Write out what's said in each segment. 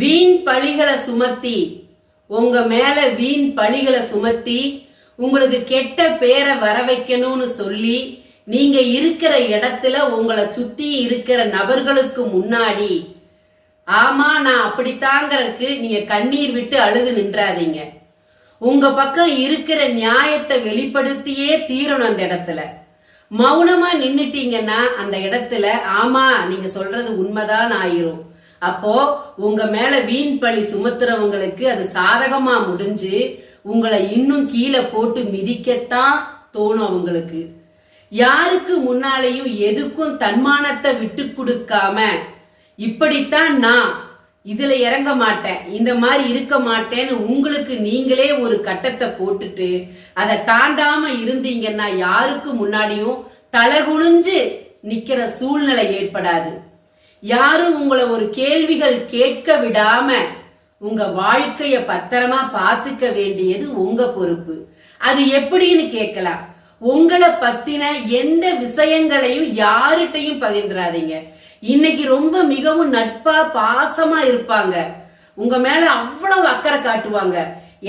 வீண் பழிகளை சுமத்தி உங்க மேல வீண் பழிகளை சுமத்தி உங்களுக்கு கெட்ட பேரை வர வைக்கணும்னு சொல்லி நீங்க இருக்கிற இடத்துல உங்களை சுத்தி இருக்கிற நபர்களுக்கு முன்னாடி ஆமா நான் அப்படித்தாங்கிறதுக்கு நீங்க கண்ணீர் விட்டு அழுது நின்றாதீங்க. உங்க பக்கம் இருக்கிற நியாயத்தை வெளிப்படுத்தியே தீரணும். அந்த இடத்துல மௌனமா நின்னுட்டீங்கன்னா அந்த இடத்துல ஆமா நீங்க சொல்றது உண்மைதான் ஆயிரும். அப்போ உங்க மேல வீண் பழி சுமத்துறவங்களுக்கு அது சாதகமா முடிஞ்சு உங்களை இன்னும் கீழே போட்டு மிதிக்கத்தான் தோணும். அவங்களுக்கு யாருக்கு முன்னாலேயும் எதுக்கும் தன்மானத்தை விட்டு கொடுக்காம இப்படித்தான் நான் இதுல இறங்க மாட்டேன், இந்த மாதிரி இருக்க மாட்டேன்னு உங்களுக்கு நீங்களே ஒரு கட்டத்தை போட்டுட்டு அதை தாண்டாம இருந்தீங்கன்னா யாருக்கு முன்னாடியும் தலகுனிஞ்சு நிக்கிற சூழ்நிலை ஏற்படாது. யாரும் உங்களை ஒரு கேள்விகள் கேட்க விடாம உங்க வாழ்க்கைய பத்திரமா பாத்துக்க வேண்டியது உங்க பொறுப்பு. அது எப்படின்னு கேட்கலாம். உங்களை பத்தின எந்த விஷயங்களையும் யார்கிட்டையும் பகிர்ந்துடாதீங்க. இன்னைக்கு ரொம்ப மிகவும் நட்பா பாசமா இருப்பாங்க, உங்க மேல அவ்வளவு அக்கறை காட்டுவாங்க.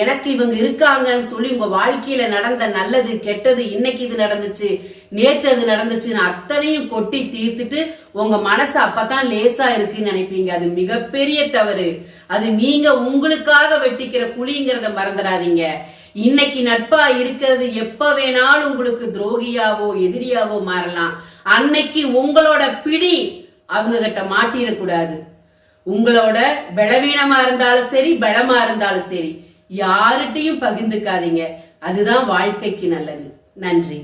எனக்கு இவங்க இருக்காங்கன்னு சொல்லி உங்க வாழ்க்கையில நடந்த நல்லது கெட்டது, இன்னைக்கு இது நடந்துச்சு நேற்று அது நடந்துச்சுன்னு அத்தனையும் கொட்டி தீர்த்துட்டு உங்க மனசு அப்பதான் லேசா இருக்குன்னு நினைப்பீங்க. அது மிகப்பெரிய தவறு. அது நீங்க உங்களுக்காக வெட்டிக்கிற குழிங்கிறத மறந்துடாதீங்க. இன்னைக்கு நட்பா இருக்கிறது எப்ப வேணாலும் உங்களுக்கு துரோகியாவோ எதிரியாவோ மாறலாம். அன்னைக்கு உங்களோட பிடி அவங்க கிட்ட மாட்டிடக்கூடாது. உங்களோட பலவீனமா இருந்தாலும் சரி பலமா இருந்தாலும் சரி யார்கிட்டையும் பகிர்ந்துக்காதீங்க. அதுதான் வாழ்க்கைக்கு நல்லது. நன்றி.